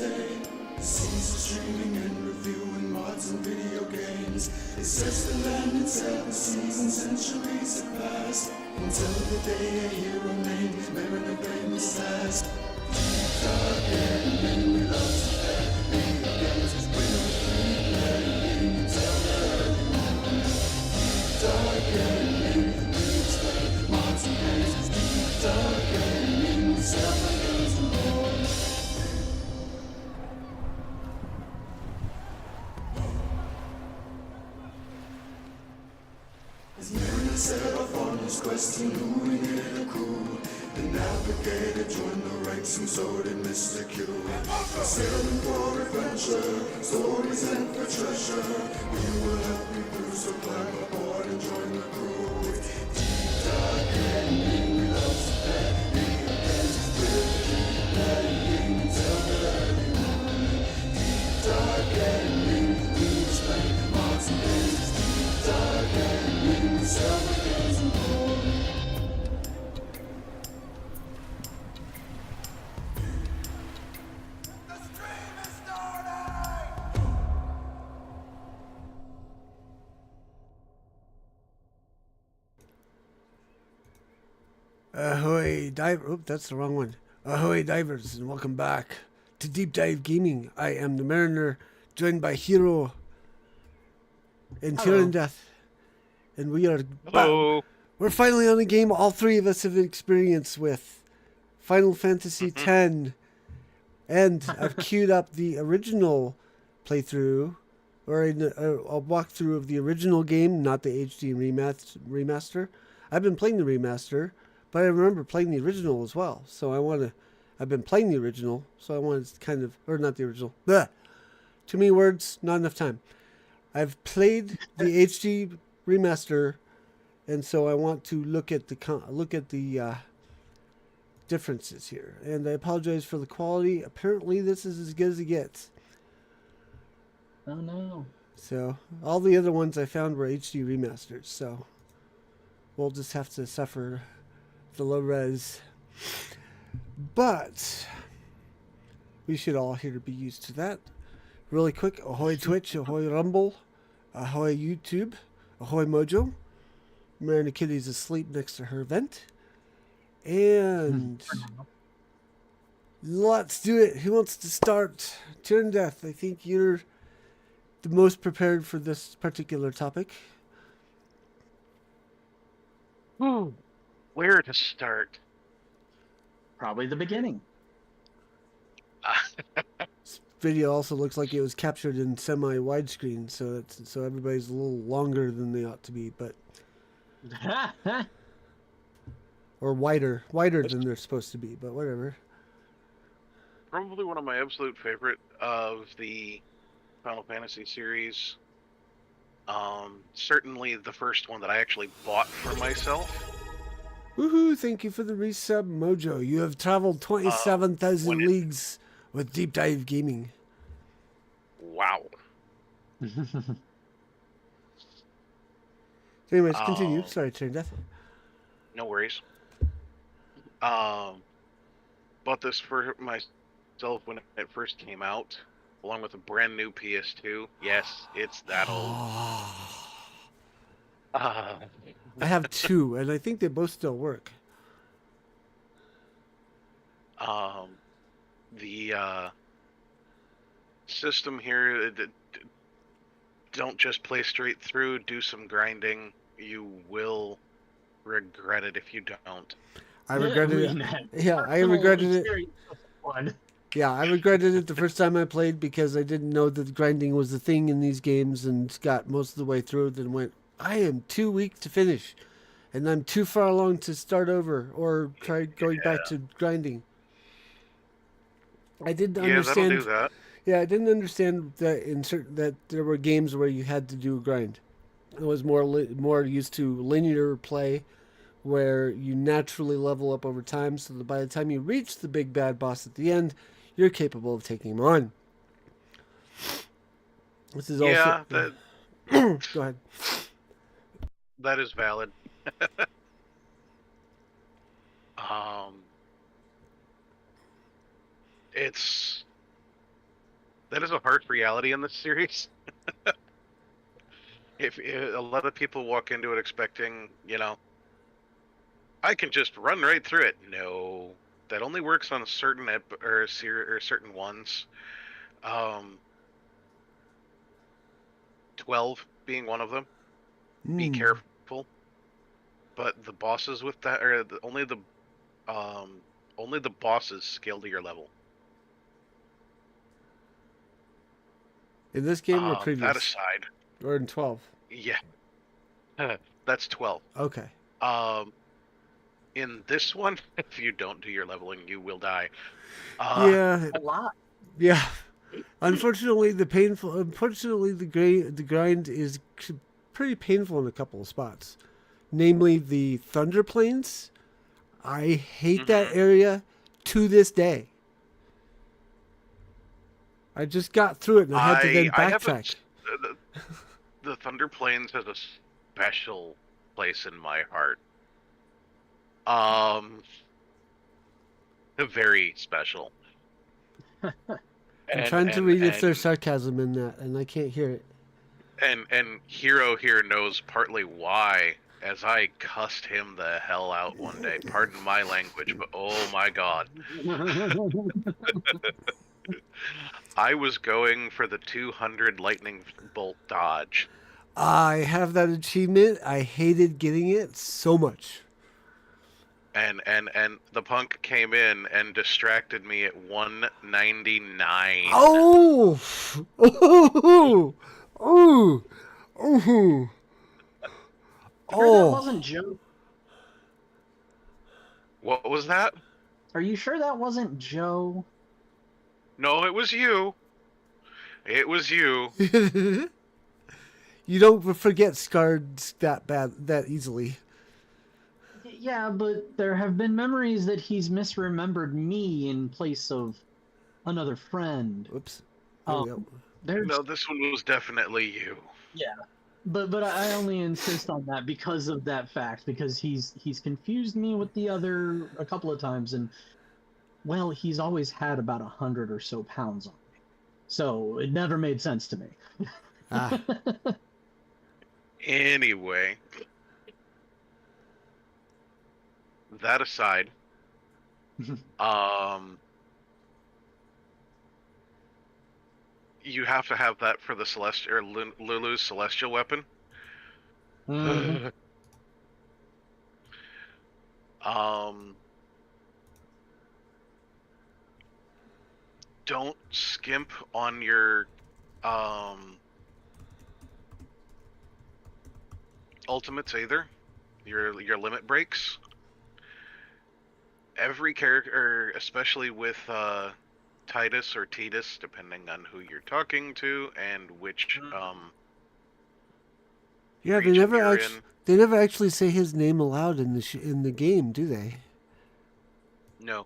say. Seas are streaming and reviewing mods and video games. It says the land in 7 seasons, centuries have passed, until the day a hero named Mariner claimed his task. Deep dark gaming, we love to play video games. We're playing until the early morning. Deep dark gaming, we explain mods and games. Deep dark gaming, we sell my games and more. As Mariner set off on his quest, he knew he needed a crew. The navigator joined the ranks and so did Mr. Q. Sailing for adventure, stories and for treasure. We will help you through, so climb aboard and join the crew. Deep dark gaming, we love to play video games. We'll keep playing until the early morning. Deep dark gaming, we explain mods and games. Deep dark gaming, we sell the games and more. Ahoy, diver! Oop, that's the wrong one. Ahoy, divers, and welcome back to Deep Dive Gaming. I am the Mariner, joined by Hiro and Death, and we are Hello. we're finally on a game all three of us have experience with, Final Fantasy X, and I've queued up the original playthrough, or a walkthrough of the original game, not the HD remaster. I've been playing the remaster. But I remember playing the original as well, so I've been playing the original, so I want to kind of, or not the original, bleh. Too many words, not enough time. I've played the HD remaster, and so I want to look at the differences here. And I apologize for the quality. Apparently this is as good as it gets. Oh no. So, all the other ones I found were HD remasters, so we'll just have to suffer the low res, but we should all here to be used to that. Really quick, ahoy Twitch, ahoy Rumble, ahoy YouTube, ahoy Mojo. Marina Kitty's asleep next to her vent, and let's do it. Who wants to start? Turn Death, I think you're the most prepared for this particular topic. Where to start? Probably the beginning. This video also looks like it was captured in semi-widescreen, so everybody's a little longer than they ought to be, but or wider than they're supposed to be, but whatever. Probably one of my absolute favorite of the Final Fantasy series. Certainly the first one that I actually bought for myself. Woohoo! Thank you for the resub, Mojo. You have traveled 27,000 leagues with Deep Dive Gaming. Wow. Anyways, continue. Sorry, Turn Death. No worries. Bought this for myself when it first came out, along with a brand new PS2. Yes, it's that old. I have two, and I think they both still work. The system here, don't just play straight through, do some grinding. You will regret it if you don't. I regretted it. Yeah, I regretted it. Yeah, I regretted it the first time I played because I didn't know that grinding was a thing in these games, and got most of the way through it and went, I am too weak to finish, and I'm too far along to start over or try going back to grinding. I didn't understand. That'll do that. Yeah, I didn't understand that there were games where you had to do a grind. I was more used to linear play, where you naturally level up over time, so that by the time you reach the big bad boss at the end, you're capable of taking him on. This is also. Go ahead. That is valid. That is a harsh reality in this series. If a lot of people walk into it expecting, I can just run right through it. No, that only works on certain or certain ones. 12 being one of them. Be Hmm. careful. But the bosses with that, or only the bosses scale to your level. In this game or That previous? aside, Or in 12? yeah, that's 12. Okay. Um, in this one, if you don't do your leveling, you will die. Yeah. A lot. Yeah. Unfortunately, the grind is pretty painful in a couple of spots. Namely, the Thunder Plains. I hate that Mhm. area to this day. I just got through it and I had to then I have backtrack. the Thunder Plains has a special place in my heart. Um, very special. I'm And trying to and read if there's and sarcasm in that, and I can't hear it. and Hiro here knows partly why, as I cussed him the hell out one day. Pardon my language, but oh my god. I was going for the 200 lightning bolt dodge. I have that achievement. I hated getting it so much. And the punk came in and distracted me at 199. Oh! Oh! Oh! Oh! Sure that Oh! wasn't Joe? What was that? Are you sure that wasn't Joe? No, it was you. It was you. You don't forget scarred that easily. Yeah, but there have been memories that he's misremembered me in place of another friend. Oops. There we go. There's No, this one was definitely you. Yeah, but I only insist on that because of that fact, because he's confused me with the other a couple of times, and well, he's always had about 100 or so pounds on me, so it never made sense to me. Ah. Anyway, that aside, um, you have to have that for the celestial or Lulu's celestial weapon. Mhm. um, don't skimp on your ultimates either. Your limit breaks. Every character, especially with Titus or Titus, depending on who you're talking to and which Yeah, region you're in. they never actually say his name aloud in in the game, do they? No,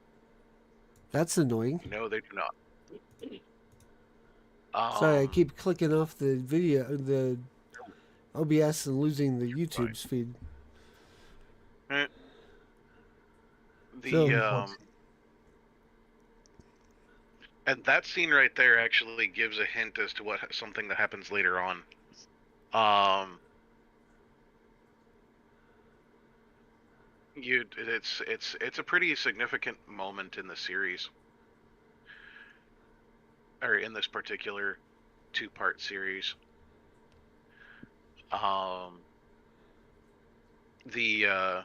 That's annoying. no, they do not. Sorry, I keep clicking off the the OBS and losing the Fine. YouTube's feed. The So, and that scene right there actually gives a hint as to what something that happens later on. It's a pretty significant moment in the series, or in this particular two-part series. The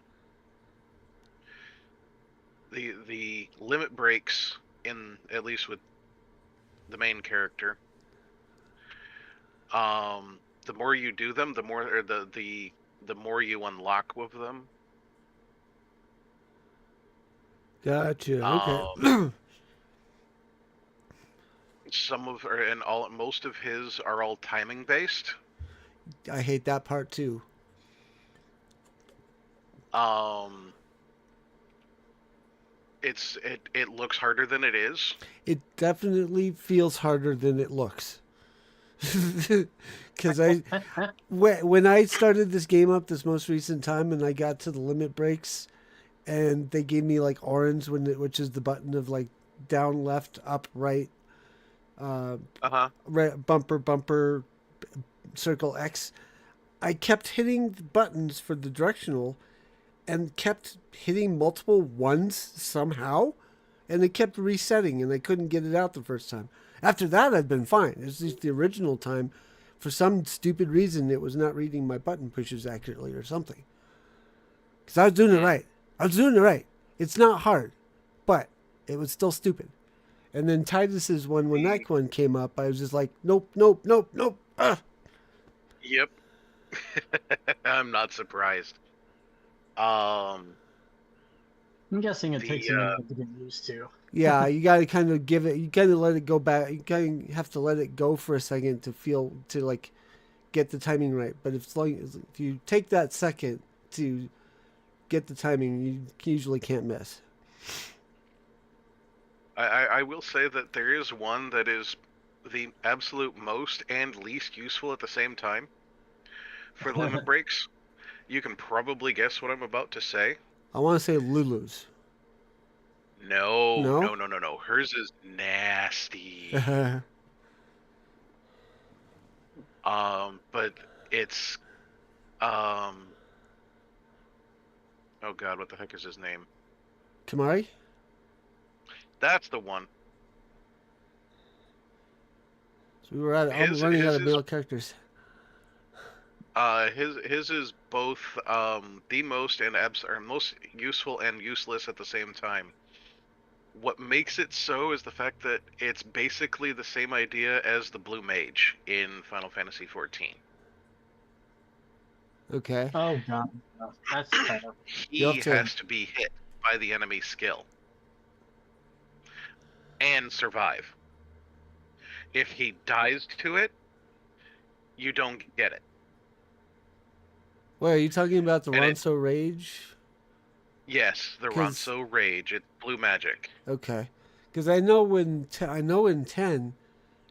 the limit breaks in, at least with the main character. The more you do them, the more, or the more you unlock with them. gotcha. Okay. Some of, or and all, most of his are all timing based. I hate that part too. It looks harder than it is. It definitely feels harder than it looks. Because when I started this game up this most recent time and I got to the limit breaks and they gave me like orange which is the button of like down, left, up, right, bumper, circle X. I kept hitting the buttons for the directional and kept hitting multiple ones somehow, and it kept resetting, and I couldn't get it out the first time. After that, I've been fine. It's just the original time. For some stupid reason, it was not reading my button pushes accurately or something. Because I was doing it right. It's not hard, but it was still stupid. And then Titus's one, when that one came up, I was just like, nope. Ah. Yep. I'm not surprised. Um, I'm guessing it The, takes a minute to get used to. Yeah, you got to kind of give it, you kind of let it go back. You kind of have to let it go for a second to like get the timing right. But if you take that second to get the timing, you usually can't miss. I will say that there is one that is the absolute most and least useful at the same time. For the limit breaks, you can probably guess what I'm about to say. I want to say Lulu's. No. No? Hers is nasty. But it's oh god, what the heck is his name? Kamari? That's the one. So we were I'm running out of male characters. His is both the most and most useful and useless at the same time. What makes it so is the fact that it's basically the same idea as the Blue Mage in Final Fantasy XIV. Okay. Oh god, that's tough. He has to be hit by the enemy skill and survive. If he dies to it, you don't get it. Wait, are you talking about the Ronso Rage? Yes, the Ronso Rage. It's blue magic. Okay, because I know in 10,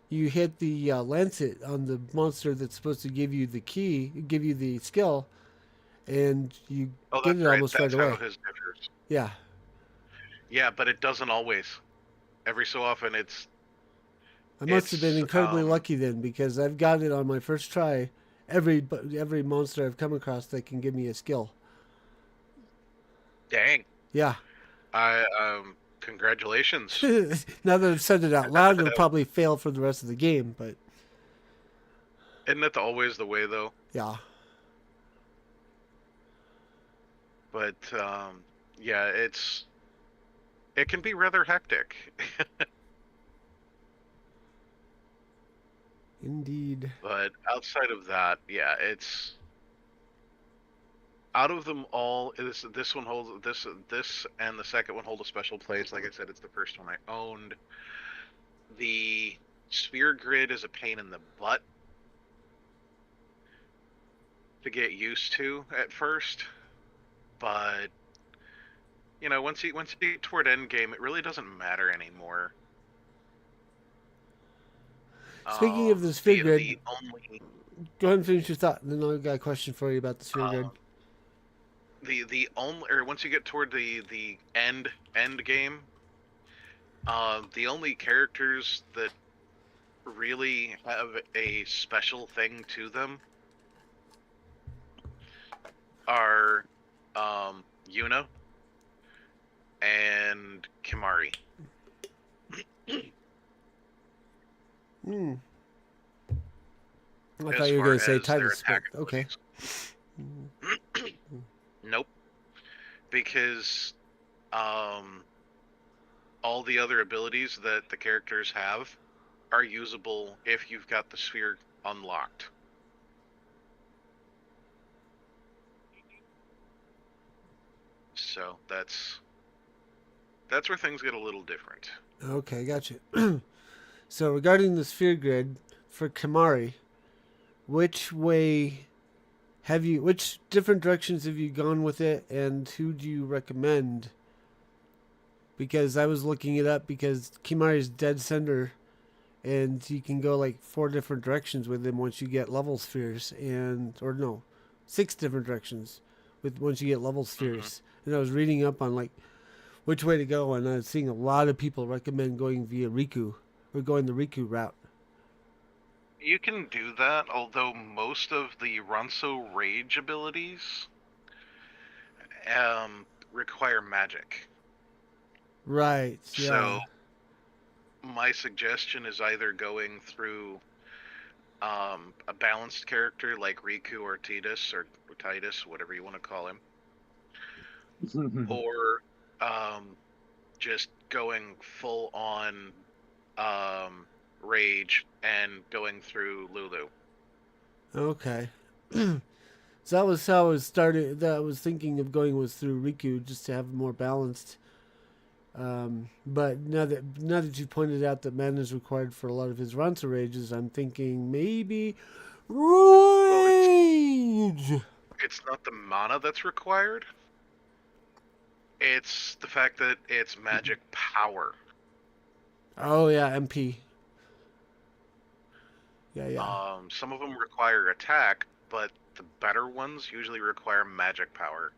you hit the Lancet on the monster that's supposed to give you the key, give you the skill, and you get it almost right away. That's how his differs. Yeah. Yeah, but it doesn't always. Every so often, I must have been incredibly lucky then, because I've got it on my first try. Every monster I've come across that can give me a skill. Dang. Yeah. Congratulations. Now that I've said it out loud, it'll probably fail for the rest of the game, but... Isn't that always the way, though? Yeah. But, yeah, it can be rather hectic. Indeed. But outside of that, yeah, it's... Out of them all, this one holds this and the second one hold a special place. Like I said, it's the first one I owned. The sphere grid is a pain in the butt to get used to at first, but you know, once you get toward end game, it really doesn't matter anymore. Speaking of the sphere grid, go ahead and finish your thought, and then I've got a question for you about the sphere grid. Once you get toward the end game, the only characters that really have a special thing to them are Yuna and Kimari. I thought you were going to say Titus. Okay. Nope. Because all the other abilities that the characters have are usable if you've got the sphere unlocked. So that's where things get a little different. Okay, gotcha. So regarding the sphere grid for Kimari, which different directions have you gone with it, and who do you recommend? Because I was looking it up, because Kimari's dead center, and you can go like 4 different directions with him once you get level spheres, 6 different directions once you get level spheres. And I was reading up on like which way to go, and I was seeing a lot of people recommend going via Riku or going the Riku route? You can do that, although most of the Ronso Rage abilities require magic. Right. So Yeah. my suggestion is either going through a balanced character like Riku or Titus, whatever you want to call him, or just going full on Rage and going through Lulu. Okay. So that was how I was started. That I was thinking of going was through Riku just to have it more balanced. But now that you pointed out that mana is required for a lot of his Ronso rages, I'm thinking maybe Rage. It's not the mana that's required. It's the fact that it's magic power. Oh yeah, MP. Yeah. Some of them require attack, but the better ones usually require magic power.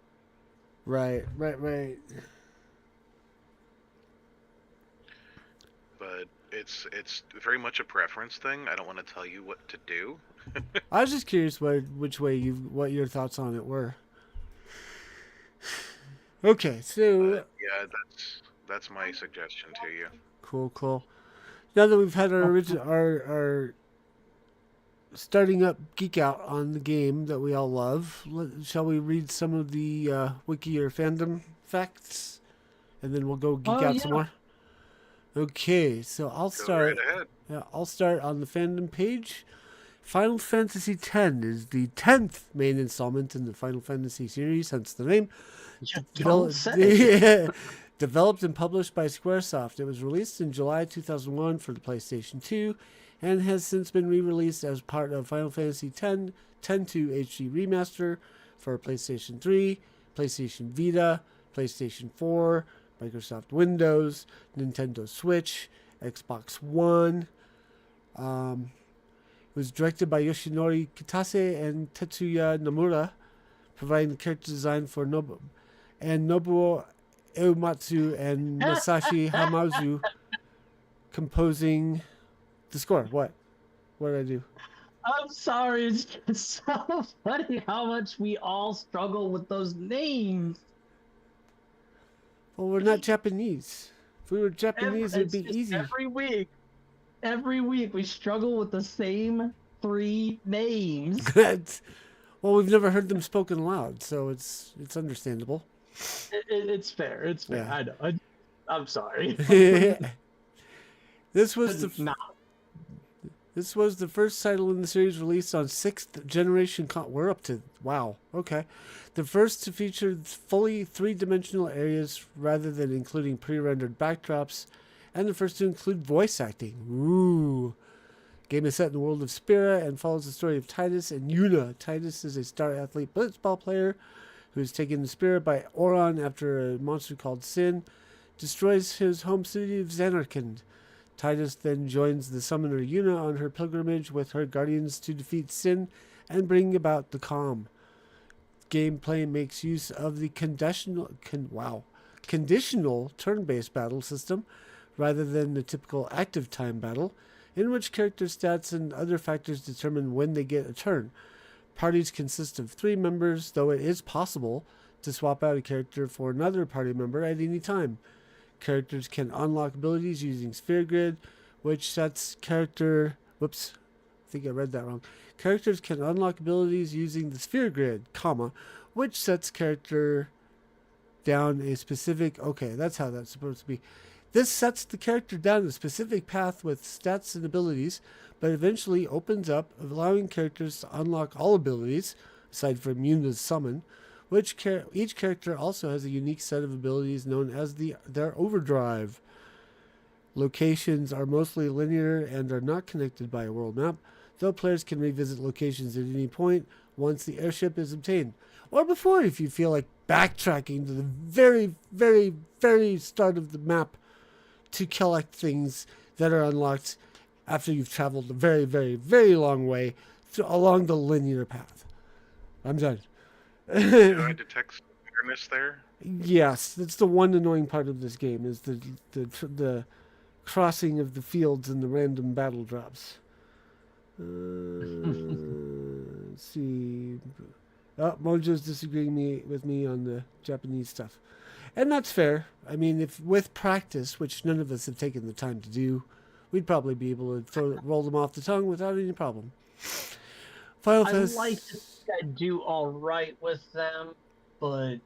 Right. But it's very much a preference thing. I don't want to tell you what to do. I was just curious which way what your thoughts on it were. Okay, so But yeah, that's my suggestion to you. cool. Now that we've had our original our starting up geek out on the game that we all love, shall we read some of the wiki or fandom facts, and then we'll go geek out some more. Okay, so I'll start. Go right ahead. Yeah, I'll start on the fandom page. Final Fantasy X is the 10th main installment in the Final Fantasy series, hence the name. Developed and published by Squaresoft. It was released in July 2001 for the PlayStation 2 and has since been re-released as part of Final Fantasy X 10-2 HD Remaster for PlayStation 3, PlayStation Vita, PlayStation 4, Microsoft Windows, Nintendo Switch, Xbox One. It was directed by Yoshinori Kitase and Tetsuya Nomura, providing the character design for Nobuo Uematsu and Masashi Hamauzu, composing the score. What did I do? I'm sorry, it's just so funny how much we all struggle with those names. Well, we're not Japanese. If we were Japanese, it'd be It's just easy. Every week we struggle with the same 3 names. Well, we've never heard them spoken aloud, so it's understandable. It's fair. It's fair. Yeah. I know. I'm sorry. This was the first title in the series released on 6th generation. We're up to wow. Okay, the first to feature fully 3-dimensional areas rather than including pre-rendered backdrops, and the first to include voice acting. Ooh. Game is set in the world of Spira and follows the story of Titus and Yuna. Titus is a star athlete blitzball player who is taken to Spira by Oron after a monster called Sin destroys his home city of Zanarkand. Titus then joins the summoner Yuna on her pilgrimage with her guardians to defeat Sin and bring about the calm. Gameplay makes use of the conditional turn-based battle system rather than the typical active time battle, in which character stats and other factors determine when they get a turn. Parties consist of 3 members, though it is possible to swap out a character for another party member at any time. Characters can unlock abilities using Sphere Grid, which sets character... Whoops, I think I read that wrong. Characters can unlock abilities using the Sphere Grid, which sets character down a specific... Okay, that's how that's supposed to be. This sets the character down a specific path with stats and abilities, but eventually opens up, allowing characters to unlock all abilities, aside from Yuna's summon, each character also has a unique set of abilities known as their overdrive. Locations are mostly linear and are not connected by a world map, though players can revisit locations at any point once the airship is obtained, or before if you feel like backtracking to the very, very, very start of the map to collect things that are unlocked after you've traveled a very, very, very long way along the linear path. I'm done. Do I detect some bitterness there? Yes, that's the one annoying part of this game is the crossing of the fields and the random battle drops. Let's see. Oh, Mojo's disagreeing with me on the Japanese stuff. And that's fair. I mean, if with practice, which none of us have taken the time to do, we'd probably be able to roll them off the tongue without any problem. Final I Fantasy. like to think I do all right with them, but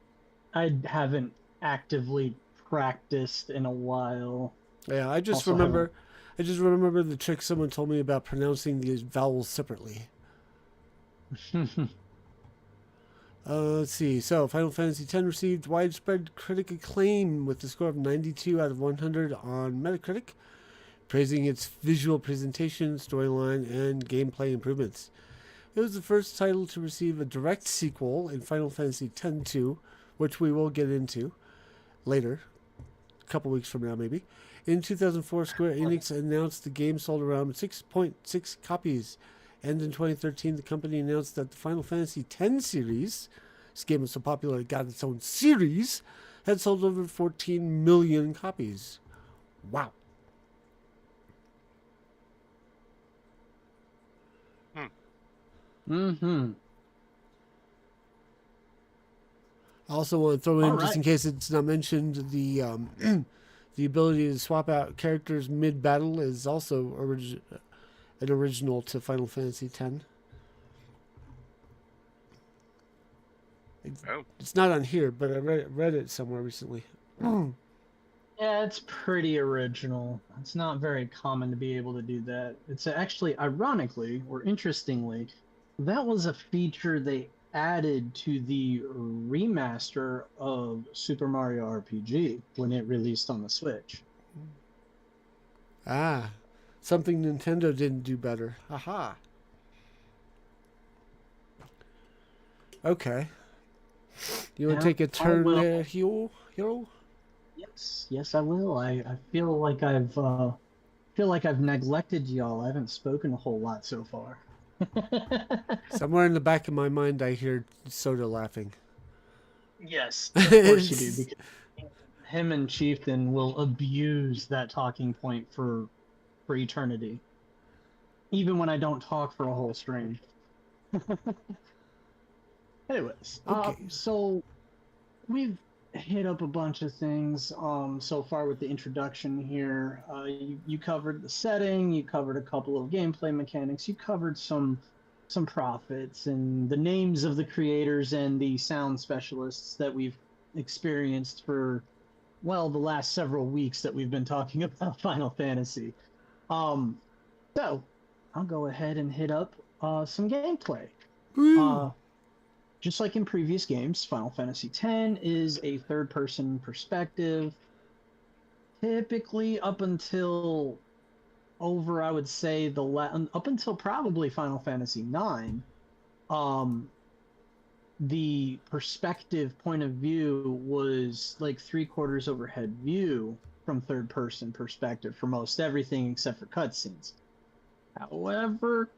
I haven't actively practiced in a while. Yeah, I just Also remember the trick someone told me about pronouncing these vowels separately. Let's see. So, Final Fantasy X received widespread critic acclaim with a score of 92 out of 100 on Metacritic, praising its visual presentation, storyline, and gameplay improvements. It was the first title to receive a direct sequel in Final Fantasy X-2, which we will get into later, a couple weeks from now maybe. In 2004, Square Enix announced the game sold around 6.6 copies, and in 2013, the company announced that the Final Fantasy X series, this game was so popular it got its own series, had sold over 14 million copies. Wow. Mm-hmm. I also want to throw in, All just right. in case it's not mentioned, the the ability to swap out characters mid-battle is also an original to Final Fantasy X. It's not on here, but I read it somewhere recently. Yeah, it's pretty original. It's not very common to be able to do that. It's actually, ironically or interestingly, that was a feature they added to the remaster of Super Mario RPG when it released on the Switch. Ah, something Nintendo didn't do better. Haha. Okay. You want to Yeah, take a I turn will. there, Hiro? Yes, I will. I feel like I've neglected y'all. I haven't spoken a whole lot so far. Somewhere in the back of my mind, I hear Soda laughing. Yes, of course you do, because him and Chieftain will abuse that talking point for eternity, even when I don't talk for a whole stream. Anyways, Okay. so we've hit up a bunch of things so far with the introduction here. You covered the setting, you covered a couple of gameplay mechanics, you covered some profits and the names of the creators and the sound specialists that we've experienced for, well, the last several weeks that we've been talking about Final Fantasy. So I'll go ahead and hit up some gameplay. Woo. Just like in previous games, Final Fantasy X is a third-person perspective, typically up until I would say up until probably Final Fantasy IX. The perspective point of view was like 3/4 overhead view from third-person perspective for most everything except for cutscenes. However,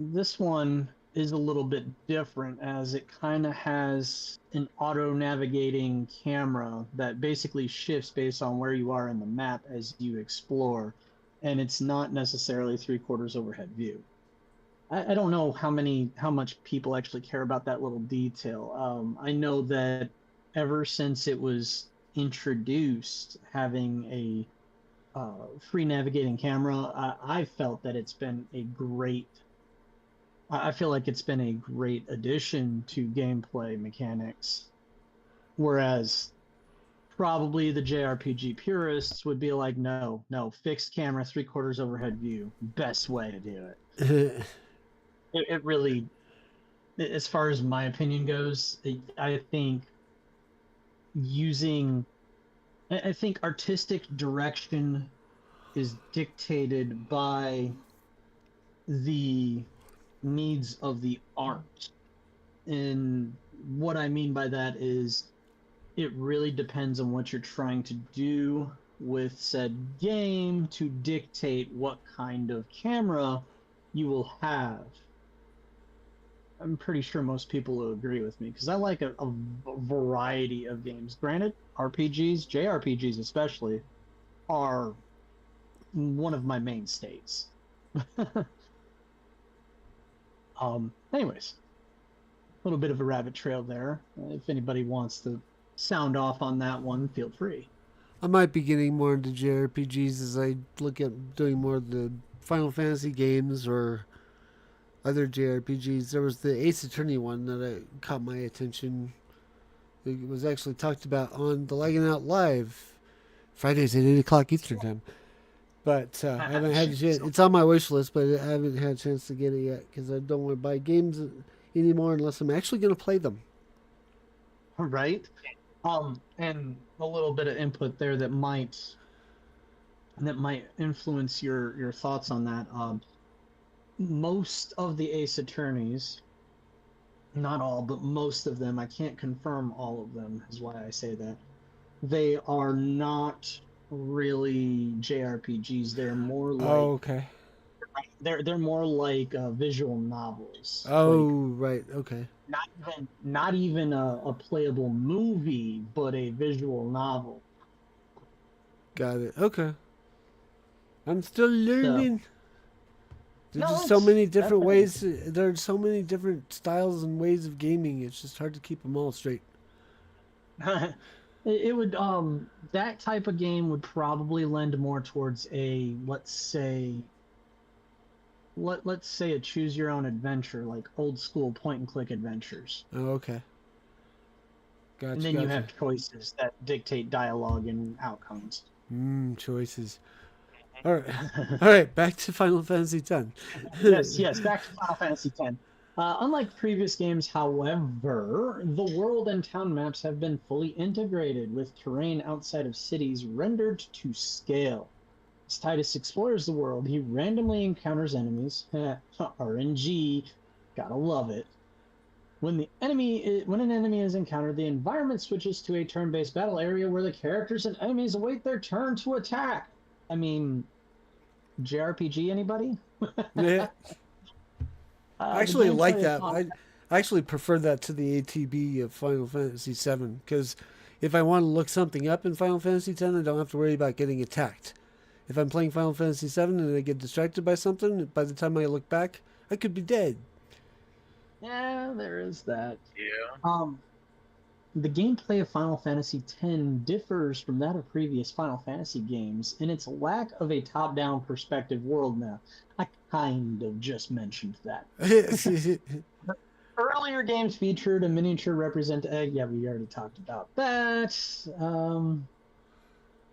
this one is a little bit different as it kind of has an auto-navigating camera that basically shifts based on where you are in the map as you explore, and it's not necessarily 3/4 overhead view. I don't know how much people actually care about that little detail. I know that ever since it was introduced, having a free navigating camera, I felt that it's been a great. I feel like it's been a great addition to gameplay mechanics, whereas probably the JRPG purists would be like, no, fixed camera, 3/4 overhead view, best way to do it. It really, as far as my opinion goes, I think artistic direction is dictated by the needs of the art. And what I mean by that is it really depends on what you're trying to do with said game to dictate what kind of camera you will have. I'm pretty sure most people will agree with me because I like a variety of games. Granted, RPGs, JRPGs especially, are one of my mainstays. Anyways, a little bit of a rabbit trail there. If anybody wants to sound off on that one, feel free. I might be getting more into JRPGs as I look at doing more of the Final Fantasy games or other JRPGs. There was the Ace Attorney one that caught my attention. It was actually talked about on the Lagging Out Live Fridays at 8 o'clock Eastern Time. But I haven't had a chance. It's on my wish list, but I haven't had a chance to get it yet because I don't want to buy games anymore unless I'm actually going to play them. Right. And a little bit of input there that might influence your thoughts on that. Most of the Ace Attorneys, not all, but most of them, I can't confirm all of them, is why I say that. They are not really JRPGs. They're more like okay. They're more like visual novels. Oh, Like, right. Okay. not even a playable movie, but a visual novel. Got it. Okay. I'm still learning. There's No, just so many different definitely. ways. There's so many different styles and ways of gaming. It's just hard to keep them all straight. It would that type of game would probably lend more towards a let's say a choose your own adventure, like old school point and click adventures. Oh, okay. Gotcha. And then you have choices that dictate dialogue and outcomes. Choices. All right. All right. Back to Final Fantasy X. Yes, back to Final Fantasy X. Unlike previous games, however, the world and town maps have been fully integrated with terrain outside of cities rendered to scale. As Titus explores the world, he randomly encounters enemies. RNG, gotta love it. When an enemy is encountered, the environment switches to a turn-based battle area where the characters and enemies await their turn to attack. I mean, JRPG, anybody? Yeah. I actually like that. I actually prefer that to the ATB of Final Fantasy VII because if I want to look something up in Final Fantasy X, I don't have to worry about getting attacked. If I'm playing Final Fantasy VII and I get distracted by something, by the time I look back, I could be dead. Yeah, there is that. Yeah. The gameplay of Final Fantasy X differs from that of previous Final Fantasy games in its lack of a top-down perspective world map. I kind of just mentioned that. Earlier games featured a miniature yeah, we already talked about that.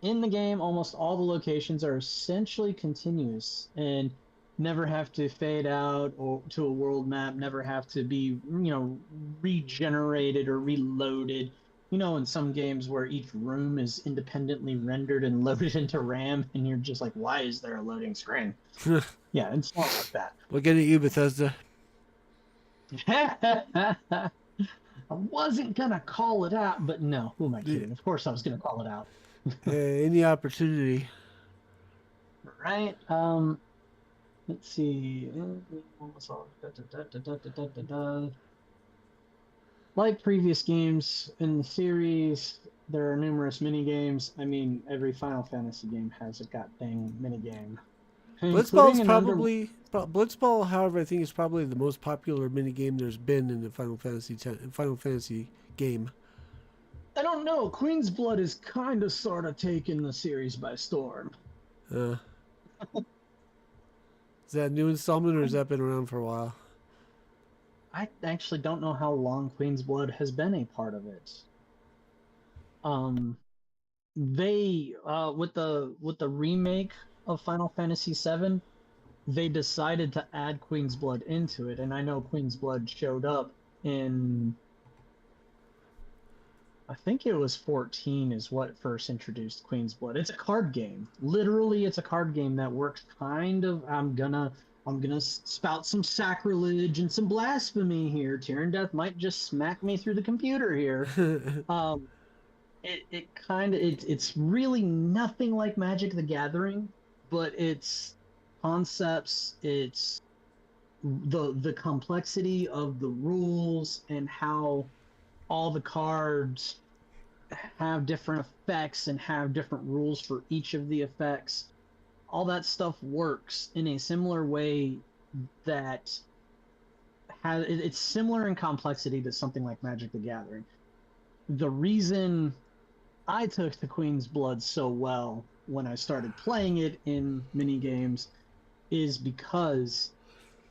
In the game, almost all the locations are essentially continuous and never have to fade out or to a world map, never have to be, regenerated or reloaded. In some games where each room is independently rendered and loaded into RAM, and you're just like, why is there a loading screen? Yeah, it's not like that. Looking at you, Bethesda. I wasn't going to call it out, but no, who am I kidding? Of course I was going to call it out. Any opportunity. Right. Let's see. Like previous games in the series, there are numerous mini games. I mean, every Final Fantasy game has a goddamn mini game. Blitzball, however, I think is probably the most popular mini game there's been in the Final Fantasy game. I don't know. Queen's Blood is kind of sort of taking the series by storm. Is that a new installment or has that been around for a while? I actually don't know how long Queen's Blood has been a part of it. They with the remake of Final Fantasy VII, they decided to add Queen's Blood into it, and I know Queen's Blood showed up in, I think it was 14 is what first introduced Queen's Blood. It's a card game. Literally, it's a card game that works kind of. I'm gonna spout some sacrilege and some blasphemy here. Tyrion Death might just smack me through the computer here. It's really nothing like Magic the Gathering, but it's concepts, it's the complexity of the rules and how all the cards have different effects and have different rules for each of the effects. All that stuff works in a similar way that it's similar in complexity to something like Magic the Gathering. The reason I took the Queen's Blood so well when I started playing it in mini games is because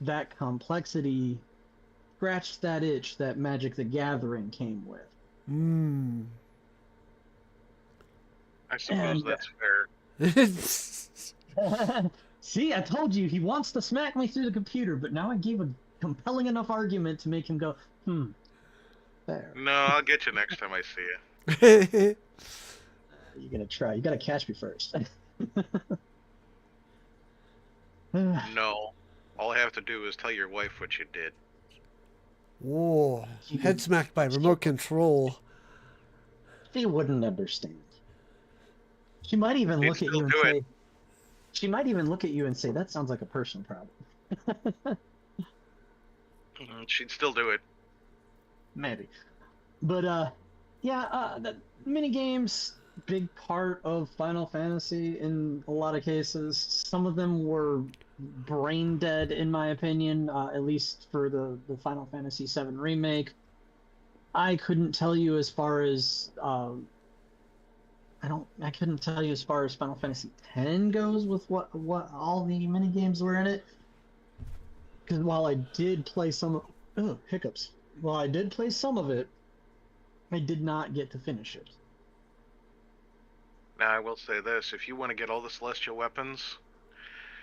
that complexity scratched that itch that Magic the Gathering came with. Mm. I suppose And that's fair. see, I told you he wants to smack me through the computer, but now I gave a compelling enough argument to make him go, fair. No, I'll get you next time I see you. You're gonna try. You gotta catch me first. No. All I have to do is tell your wife what you did. Whoa. Head smacked by remote control. She wouldn't understand. She might even She'd look at still you and do it. say, she might even look at you and say, that sounds like a personal problem. She'd still do it. Maybe. But, the mini games, big part of Final Fantasy in a lot of cases. Some of them were brain dead, in my opinion, at least for the Final Fantasy VII Remake. I couldn't tell you as far as, I couldn't tell you as far as Final Fantasy X goes with what all the mini games were in it. Because while I did play hiccups. While I did play some of it, I did not get to finish it. Now, I will say this. If you want to get all the Celestial Weapons,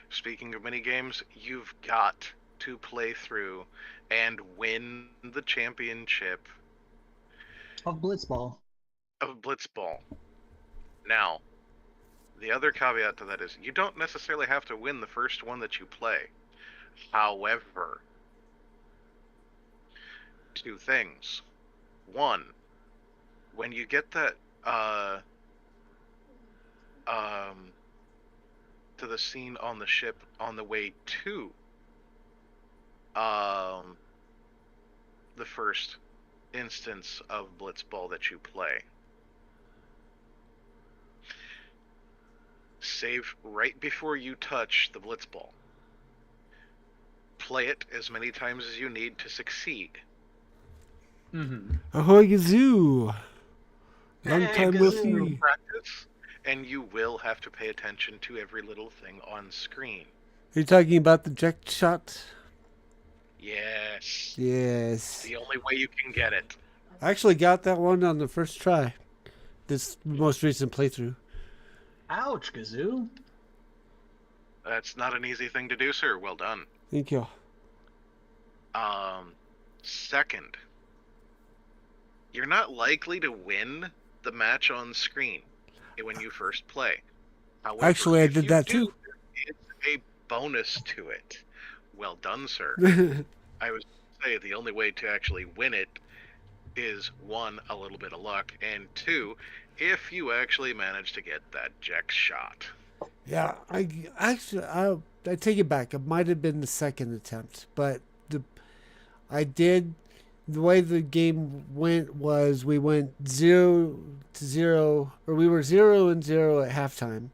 speaking of minigames, you've got to play through and win the championship Of Blitzball. of Blitzball. Now, the other caveat to that is you don't necessarily have to win the first one that you play. However, two things. One, when you get that to the scene on the ship on the way to the first instance of Blitzball that you play, save right before you touch the Blitzball. Play it as many times as you need to succeed. Mm-hmm. Ahoy Gazoo! Long Hey, time no Gazoo. see. Practice, and you will have to pay attention to every little thing on screen. Are you talking about the eject shot? Yes. Yes. The only way you can get it. I actually got that one on the first try. This most recent playthrough. Ouch, Gazoo. That's not an easy thing to do, sir. Well done. Thank you. Second, you're not likely to win the match on screen when you first play. However, Actually, I if did you that do, too. It's a bonus to it. Well done, sir. I was going to say the only way to actually win it is, one, a little bit of luck, and two, if you actually manage to get that Jex shot. Yeah, I take it back. It might have been the second attempt, but the way the game went was we went 0-0, or we were 0-0 at halftime,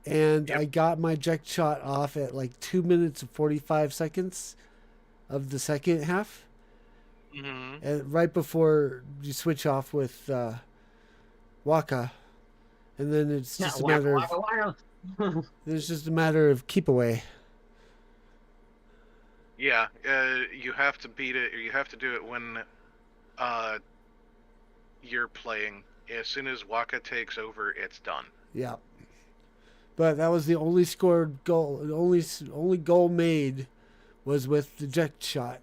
and Yep. I got my eject shot off at like 2 minutes and 45 seconds of the second half, Mm-hmm. and right before you switch off with Waka, and then it's just a matter of it's just a matter of keep away. Yeah, you have to beat it, or you have to do it when you're playing. As soon as Waka takes over, it's done. Yeah. But that was the only scored goal. The only goal made was with the eject shot.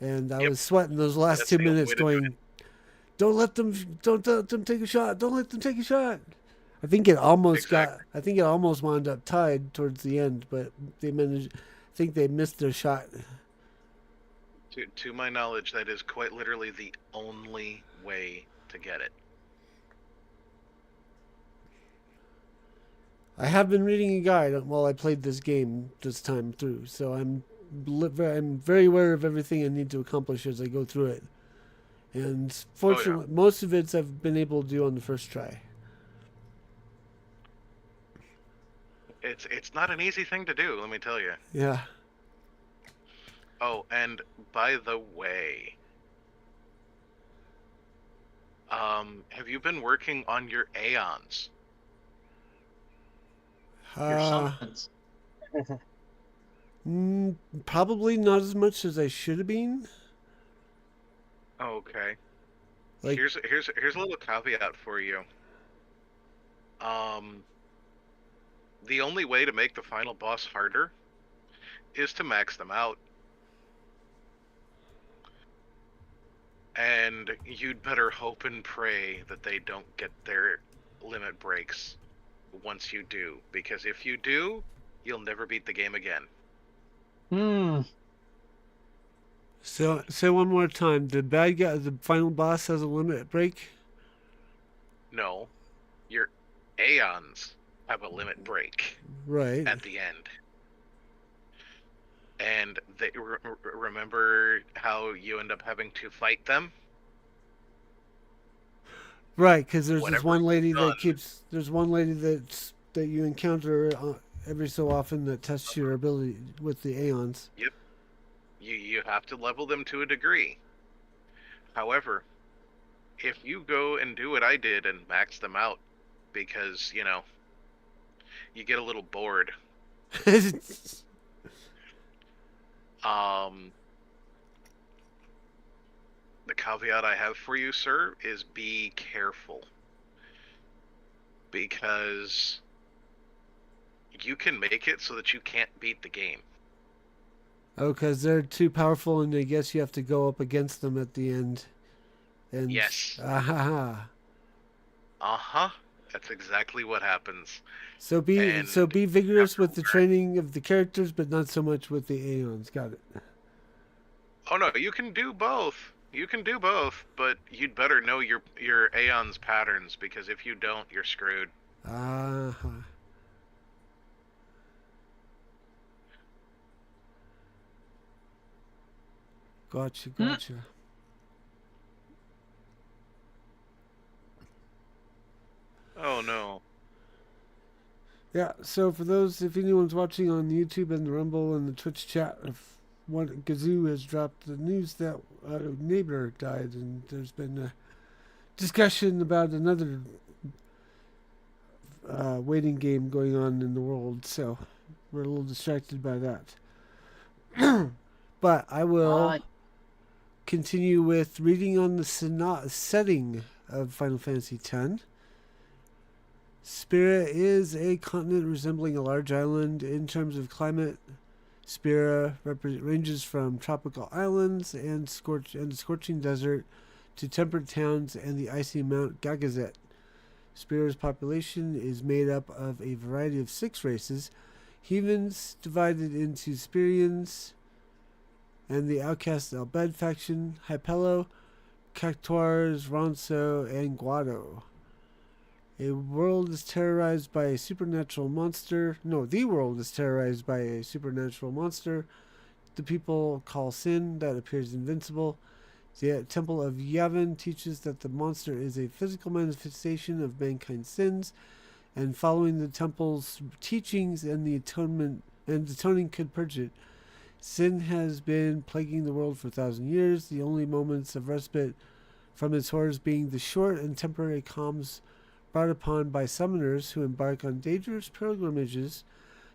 And I Yep. was sweating those last That's 2 the only minutes way to do going, don't let them take a shot. Don't let them take a shot. I think it almost wound up tied towards the end, but they managed, I think they missed their shot. To my knowledge, that is quite literally the only way to get it. I have been reading a guide while I played this game this time through, so I'm very aware of everything I need to accomplish as I go through it. And Oh, yeah. fortunately, most of it I've been able to do on the first try. It's not an easy thing to do, let me tell you. Yeah. Oh, and by the way, have you been working on your aeons? Your Uh, summons. Probably not as much as I should have been. Okay. Like, Here's a little caveat for you. Um, the only way to make the final boss harder is to max them out. And you'd better hope and pray that they don't get their limit breaks once you do, because if you do, you'll never beat the game again. Hmm. so say one more time. The bad guy, the final boss, has a limit break. No, your aeons have a limit break Right. at the end. And remember how you end up having to fight them? Right, because there's this Whatever one lady you've that done, keeps. There's one lady that you encounter every so often that tests your ability with the aeons. yep, you have to level them to a degree. However, if you go and do what I did and max them out, because, you get a little bored. Um, the caveat I have for you, sir, is be careful. Because you can make it so that you can't beat the game. Oh, because they're too powerful, and I guess you have to go up against them at the end. And Yes. aha. Uh-huh. That's exactly what happens. So be And vigorous with the after training of the characters, but not so much with the aeons. Got it. Oh no, you can do both. You can do both, but you'd better know your Aeon's patterns, because if you don't, you're screwed. Aha. Gotcha. Oh no. Yeah, so for those, if anyone's watching on YouTube and the Rumble and the Twitch chat, if one Gazoo has dropped the news that a neighbor died, and there's been a discussion about another waiting game going on in the world, so we're a little distracted by that. But I will continue with reading on the setting of Final Fantasy X. Spira is a continent resembling a large island in terms of climate. Spira ranges from tropical islands and the scorching desert to temperate towns and the icy Mount Gagazet. Spira's population is made up of a variety of 6 races: humans divided into Spirians and the outcast Albed faction, Hypello, Cactuars, Ronso, and Guado. A world is terrorized by a supernatural monster. No, the world is terrorized by a supernatural monster the people call Sin that appears invincible. The Temple of Yavin teaches that the monster is a physical manifestation of mankind's sins, and following the temple's teachings and atoning could purge it. Sin has been plaguing the world for 1,000 years, the only moments of respite from its horrors being the short and temporary calms brought upon by summoners who embark on dangerous pilgrimages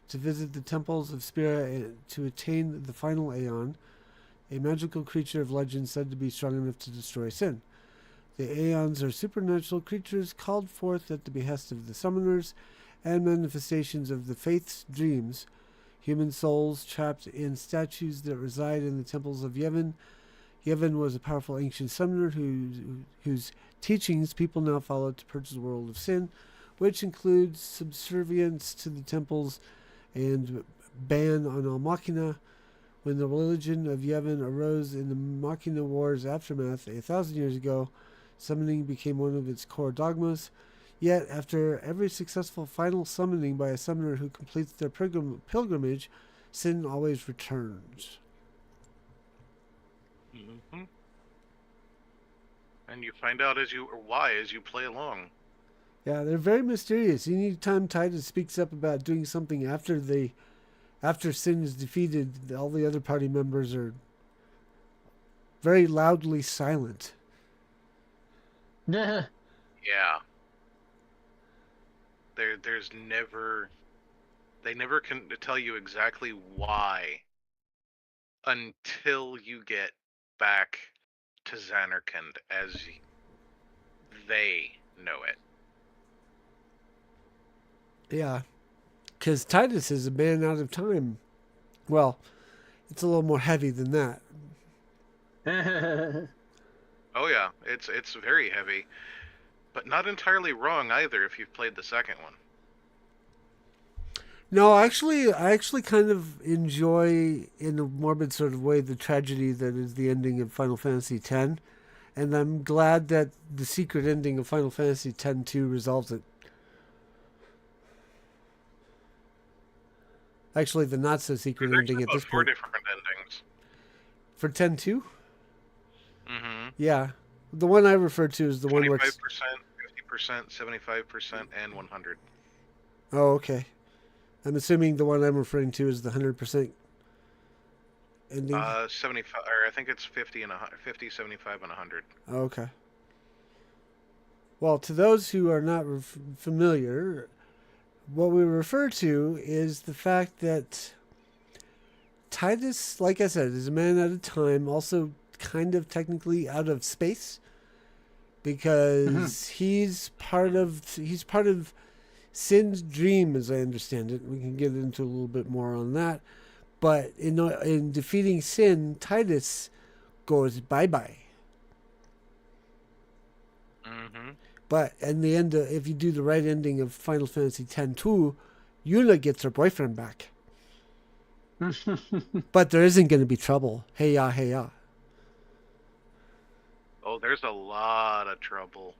to visit the temples of Spira and to attain the final Aeon, a magical creature of legend said to be strong enough to destroy sin. The Aeons are supernatural creatures called forth at the behest of the summoners and manifestations of the faith's dreams, human souls trapped in statues that reside in the temples of Yevon. Yevon was a powerful ancient summoner whose teachings people now follow to purge the world of sin, which includes subservience to the temples and ban on all machina. When the religion of Yevon arose in the Machina War's aftermath 1,000 years ago, summoning became one of its core dogmas. Yet, after every successful final summoning by a summoner who completes their pilgrimage, sin always returns. Mm-hmm. And you find out why as you play along. Yeah, they're very mysterious. Anytime Titus speaks up about doing something after Sin is defeated, all the other party members are very loudly silent. Yeah. Yeah. There's never... They never can tell you exactly why until you get back to Xanarkand as they know it. Yeah, because Titus is a man out of time. Well, it's a little more heavy than that. Oh yeah, it's very heavy, but not entirely wrong either if you've played the second one. No, actually, I actually kind of enjoy, in a morbid sort of way, the tragedy that is the ending of Final Fantasy X, and I'm glad that the secret ending of Final Fantasy X-2 resolves it. Actually, the not so secret There's ending at about this four point different endings. for X-2. Mm-hmm. Yeah, the one I refer to is the one where 25%, it's... 50%, 75%, and 100. Oh, okay. I'm assuming the one I'm referring to is the 100% ending. 75, or I think it's 50 and 50, 75, and 100. Oh, okay. Well, to those who are not familiar, what we refer to is the fact that Titus, like I said, is a man at a time, also kind of technically out of space, because he's part of Sin's dream, as I understand it. We can get into a little bit more on that. But in defeating Sin, Titus goes bye-bye. Mm-hmm. But in the end, if you do the right ending of Final Fantasy X-2, Yuna gets her boyfriend back. But there isn't going to be trouble. Hey ya, hey ya. Oh, there's a lot of trouble,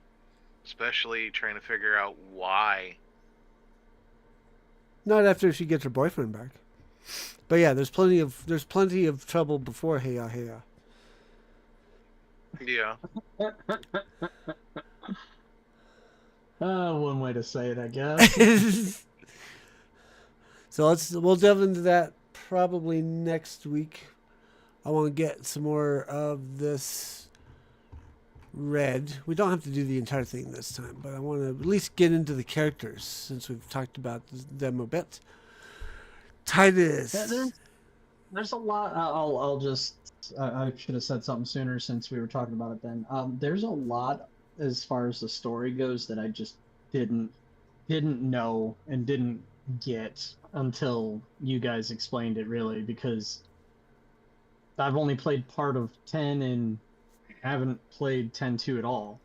especially trying to figure out why. Not after she gets her boyfriend back. But yeah, there's plenty of trouble before hey ya, hey ya. Yeah. One way to say it, I guess. So we'll delve into that probably next week. I want to get some more of this read. We don't have to do the entire thing this time, but I want to at least get into the characters since we've talked about them a bit. Titus. Yeah, there's a lot. I'll just. I should have said something sooner since we were talking about it then. There's a lot as far as the story goes that I just didn't know and didn't get until you guys explained it, really, because I've only played part of 10 and haven't played 10-2 at all.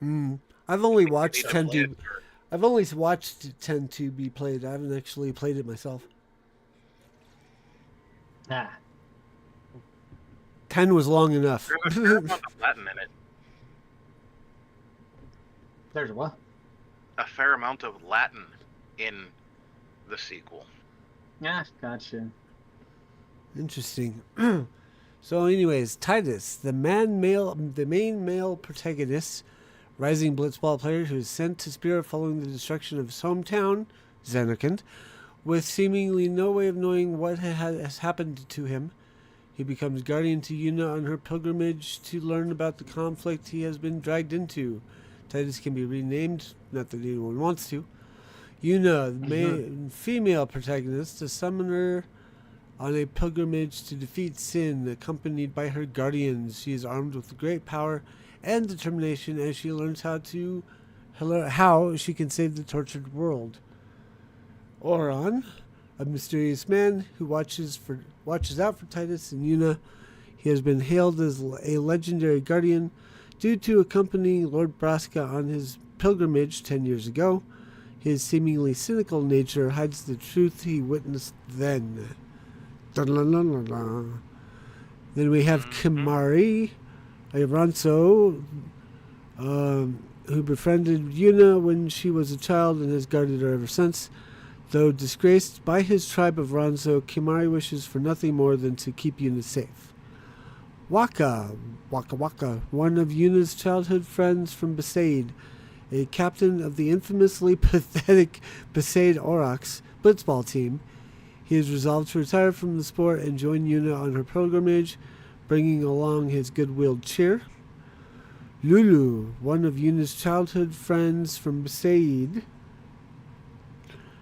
I've only watched 10-2. I've only watched 10-2 be played. I haven't actually played it myself. 10 was long enough. There's a fair amount of Latin in it. There's what? A fair amount of Latin in the sequel. Yeah, gotcha. Interesting. So, anyways, Titus, the main male protagonist, rising blitzball player who is sent to Spirit following the destruction of his hometown, Xanarkand, with seemingly no way of knowing what has happened to him. He becomes guardian to Yuna on her pilgrimage to learn about the conflict he has been dragged into. Titus can be renamed, not that anyone wants to. Yuna, the female protagonist, a summoner on a pilgrimage to defeat Sin, accompanied by her guardians. She is armed with great power and determination as she learns how she can save the tortured world. Oron, a mysterious man who watches out for Titus and Yuna. He has been hailed as a legendary guardian due to accompanying Lord Braska on his pilgrimage 10 years ago. His seemingly cynical nature hides the truth he witnessed then. Then we have Kimari, a Ronso, who befriended Yuna when she was a child and has guarded her ever since. Though disgraced by his tribe of Ronso, Kimari wishes for nothing more than to keep Yuna safe. Waka, one of Yuna's childhood friends from Besaid, a captain of the infamously pathetic Besaid Aurochs blitzball team. He is resolved to retire from the sport and join Yuna on her pilgrimage, bringing along his good-willed cheer. Lulu, one of Yuna's childhood friends from Besaid,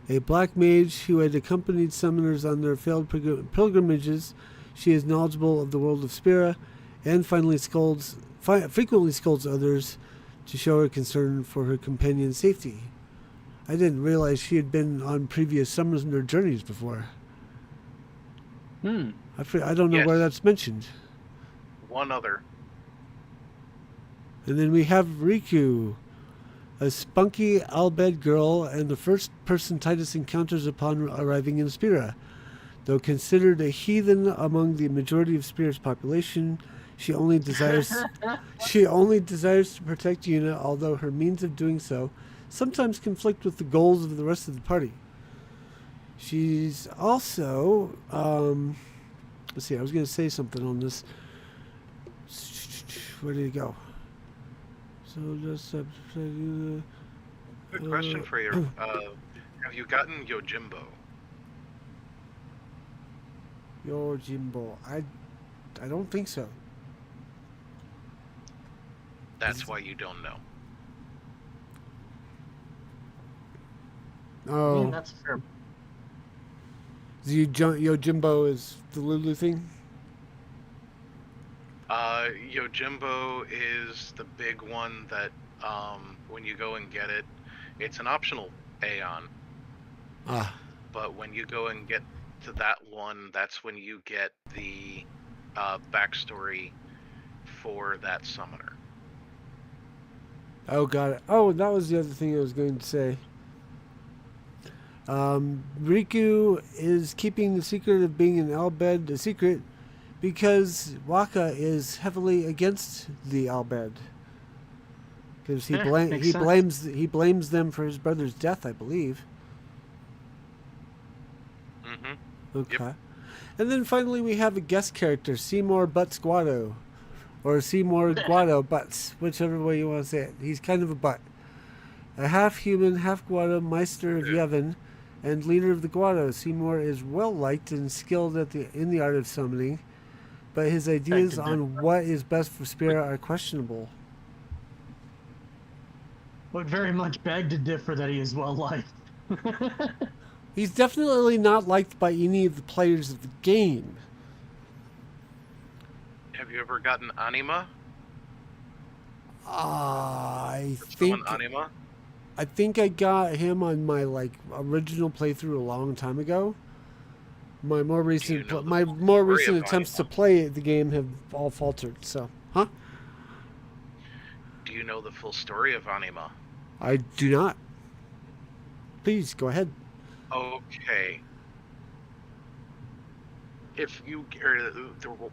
a black mage who had accompanied summoners on their failed pilgrimages. She is knowledgeable of the world of Spira, and frequently scolds others to show her concern for her companion's safety. I didn't realize she had been on previous summoner journeys before. I don't know Yes. where that's mentioned. One other. And then we have Riku, a spunky Albed girl and the first person Titus encounters upon arriving in Spira. Though considered a heathen among the majority of Spira's population, she only desires to protect Yuna, although her means of doing so sometimes conflict with the goals of the rest of the party. She's also let's see, I was going to say something on this. Where did it go? So just Good question for you. Have you gotten Yojimbo? Yojimbo. I don't think so. That's why you don't know. Oh, That's fair. Yojimbo is the Lulu thing? Yojimbo is the big one that, when you go and get it, it's an optional Aeon. Ah. But when you go and get to that one, that's when you get the backstory for that summoner. Oh, got it. Oh, that was the other thing I was going to say. Riku is keeping the secret of being an Albed a secret because Waka is heavily against the Albed. Because he blames them for his brother's death, I believe. Mm-hmm. Okay. Yep. And then finally we have a guest character, Seymour Butts Guado. Or Seymour Guado Butts, whichever way you want to say it. He's kind of a butt. A half-human, half-Guado Meister of Yevon and leader of the Guado. Seymour is well-liked and skilled in the art of summoning, but his ideas on what is best for Spira are questionable. Would very much beg to differ that he is well-liked. He's definitely not liked by any of the players of the game. Have you ever gotten Anima? I Someone Anima? I think I got him on my original playthrough a long time ago. My more recent attempts to play the game have all faltered. So, Do you know the full story of Anima? I do not. Please go ahead. Okay. If you, or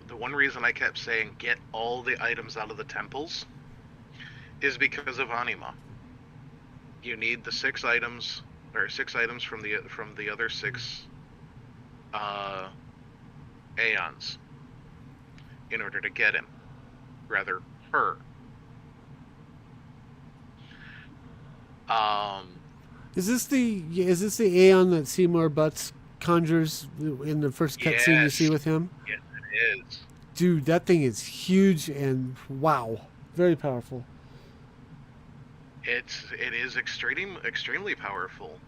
the one reason I kept saying get all the items out of the temples is because of Anima. You need the 6 items, or 6 items from the other 6 Aeons in order to get him. Rather, her. Is this the Aeon that Seymour Butts conjures in the first cutscene you see with him? Yes, it is. Dude, that thing is huge and wow, very powerful. It is extremely powerful.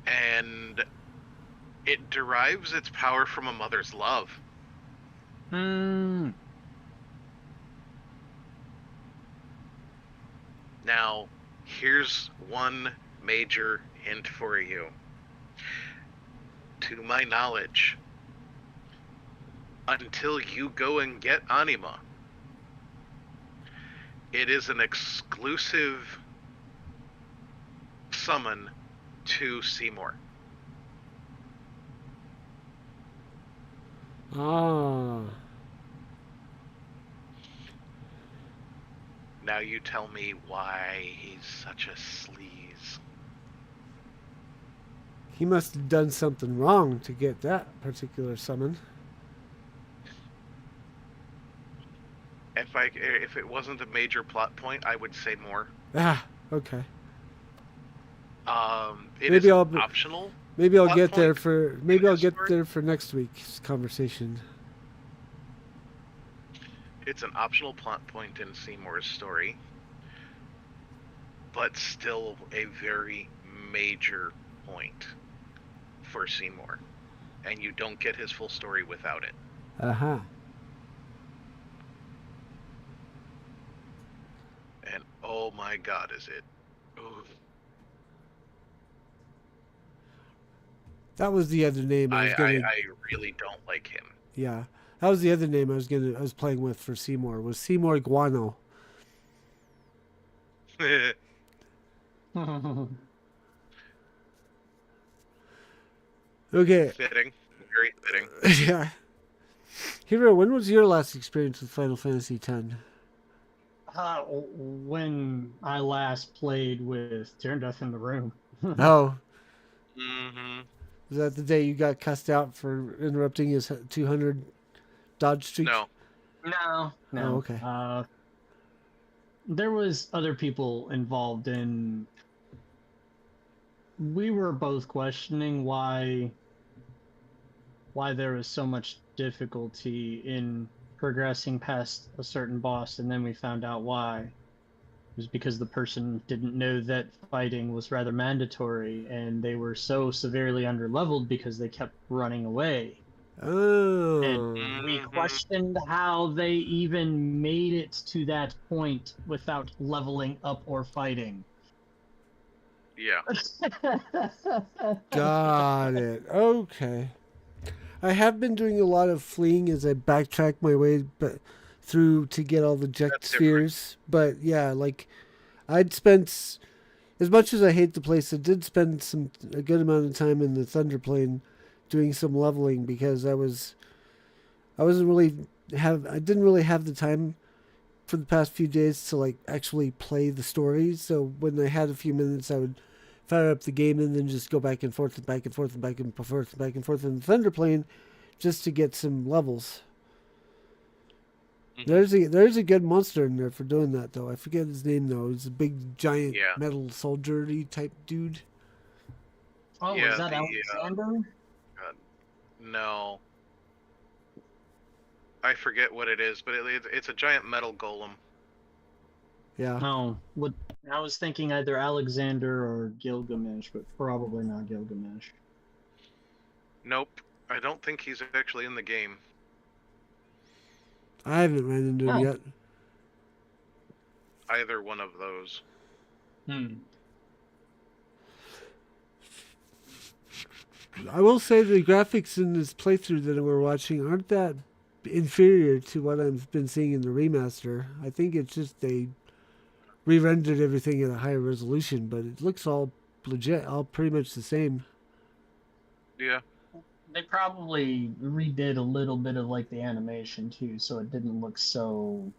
And it derives its power from a mother's love. Now, here's one major hint for you. To my knowledge, until you go and get Anima, it is an exclusive summon to Seymour. Ah. Now you tell me why he's such a sleaze. He must have done something wrong to get that particular summon. if it wasn't a major plot point, I would say more. Ah, okay. It Maybe is I'll optional. Maybe I'll plot get there point for in this story. for next week's conversation. It's an optional plot point in Seymour's story, but still a very major point for Seymour, and you don't get his full story without it. Uh-huh. And oh my god, is it? Oof. That was the other name I was gonna. I really don't like him. Yeah, that was the other name I was playing with for Seymour. Was Seymour Guano? Okay. Fitting, very fitting. Yeah. Hiro, when was your last experience with Final Fantasy X? When I last played with Turn Death in the Room. Oh, Mm-hmm. was that the day you got cussed out for interrupting his 200 dodge streak? No. No. Oh, okay. There was other people involved in. We were both questioning why there was so much difficulty in progressing past a certain boss, and then we found out why. It was because the person didn't know that fighting was rather mandatory, and they were so severely underleveled because they kept running away. Oh. And we questioned how they even made it to that point without leveling up or fighting. Yeah. Got it. Okay. I have been doing a lot of fleeing as I backtrack my way through to get all the Ject That's different. spheres. But yeah, like I'd spent, as much as I hate the place, I did spend a good amount of time in the Thunder Plane doing some leveling because I didn't really have the time for the past few days to like actually play the story. So when I had a few minutes, I would fire up the game and then just go back and forth and back and forth and back and forth and back and forth in the Thunder Plane just to get some levels. Mhm. There's a good monster in there for doing that though. I forget his name though. He's a big giant Yeah. metal soldier-y type dude. Oh, Yeah, is that the, Alexander? No. I forget what it is, but it's a giant metal golem. Yeah. No, I was thinking either Alexander or Gilgamesh, but probably not Gilgamesh. Nope. I don't think he's actually in the game. I haven't ran into him Oh. yet. Either one of those. I will say the graphics in this playthrough that we're watching aren't that inferior to what I've been seeing in the remaster. I think it's just they re-rendered everything at a higher resolution, but it looks all legit, all pretty much the same. Yeah. They probably redid a little bit of like the animation too, so it didn't look so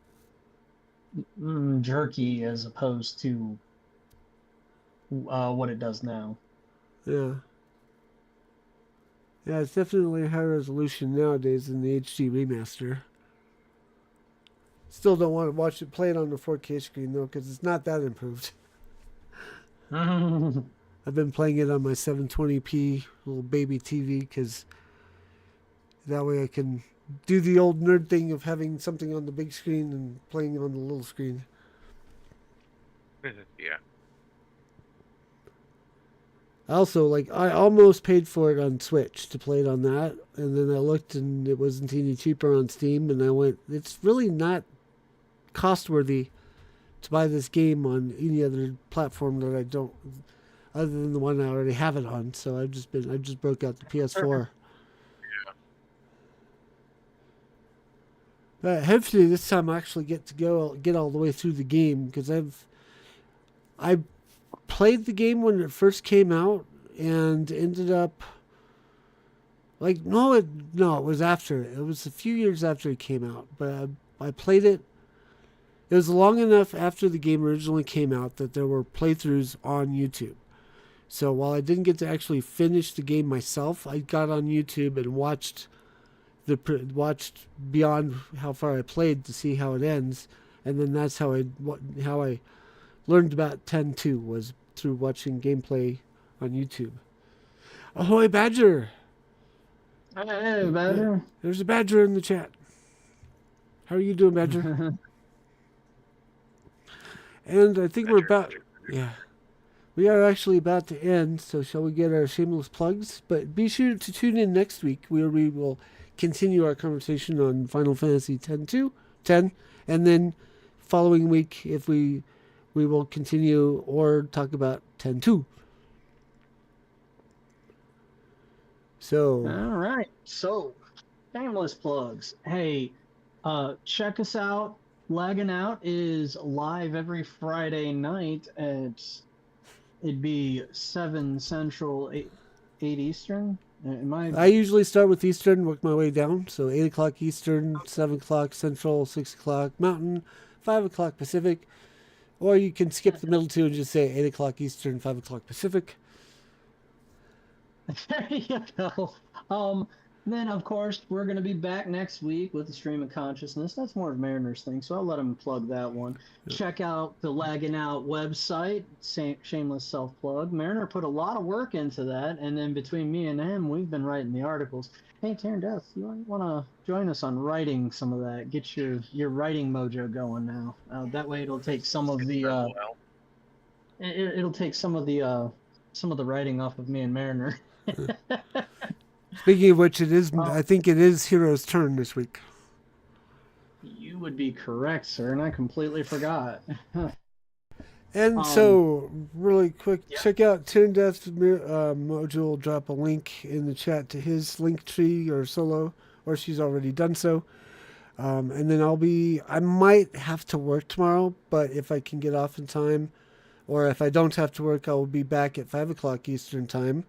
jerky as opposed to what it does now. Yeah. Yeah, it's definitely a higher resolution nowadays than the HD remaster. Still don't want to play it on the 4K screen though, because it's not that improved. I've been playing it on my 720p little baby TV because that way I can do the old nerd thing of having something on the big screen and playing on the little screen. Yeah. Also, like, I almost paid for it on Switch to play it on that, and then I looked and it wasn't any cheaper on Steam, and I went, it's really not cost worthy to buy this game on any other platform that I don't, other than the one I already have it on. So I just broke out the PS4. Yeah. But hopefully this time I actually get all the way through the game because I played the game when it first came out and ended up like it was after it was a few years after it came out, but I played it. It was long enough after the game originally came out that there were playthroughs on YouTube. So while I didn't get to actually finish the game myself, I got on YouTube and watched watched beyond how far I played to see how it ends, and then that's how I learned about 10-2 was through watching gameplay on YouTube. Ahoy, Badger! Hey, Badger. There's a Badger in the chat. How are you doing, Badger? And I think we're about... Yeah. We are actually about to end, so shall we get our shameless plugs? But be sure to tune in next week where we will continue our conversation on Final Fantasy X, and then following week if we will continue or talk about 10-2. So All right. So, shameless plugs. Hey, check us out. Lagging Out is live every Friday night at, it'd be 7 Central, 8 Eastern. I usually start with Eastern, work my way down. So 8 o'clock Eastern, 7 o'clock Central, 6 o'clock Mountain, 5 o'clock Pacific. Or you can skip the middle two and just say 8 o'clock Eastern, 5 o'clock Pacific. There you go. Then, of course, we're going to be back next week with the Stream of Consciousness. That's more of Mariner's thing, so I'll let him plug that one. Yep. Check out the Lagging Out website, shameless self-plug. Mariner put a lot of work into that, and then between me and him, we've been writing the articles. Hey, Taryn Death, you want to join us on writing some of that? Get your writing mojo going now. That way it'll take some of the... it'll take some of the writing off of me and Mariner. Speaking of which, I think it is Hiro's turn this week. You would be correct, sir, and I completely forgot. And so, really quick, yeah. check out Turn Death Mojo will drop a link in the chat to his link tree or solo, or she's already done so. And then I might have to work tomorrow, but if I can get off in time, or if I don't have to work, I will be back at 5 o'clock Eastern time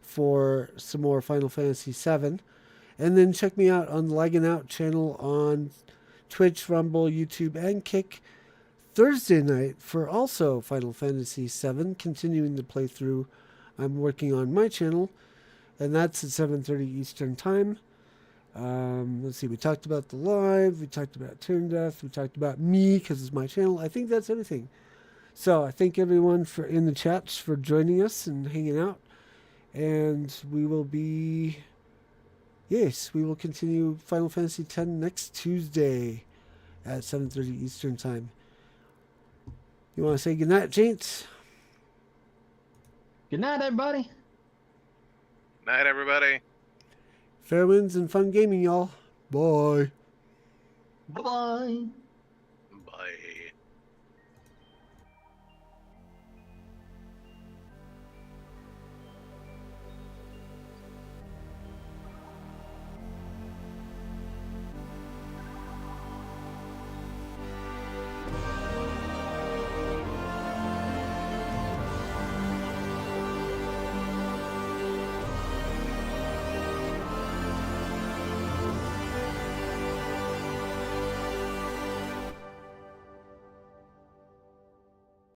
for some more Final Fantasy VII. And then check me out on the Lagging Out channel on Twitch, Rumble, YouTube, and Kick Thursday night for also Final Fantasy VII, continuing the playthrough I'm working on my channel, and that's at 7:30 Eastern time. Let's see, we talked about the live, we talked about Turn Death, we talked about me because it's my channel. I think that's everything. So I thank everyone in the chats for joining us and hanging out. And we will continue Final Fantasy X next Tuesday at 7:30 Eastern time. You want to say goodnight, James? Good night, everybody. Night, everybody. Fair winds and fun gaming, y'all. Bye. Bye-bye.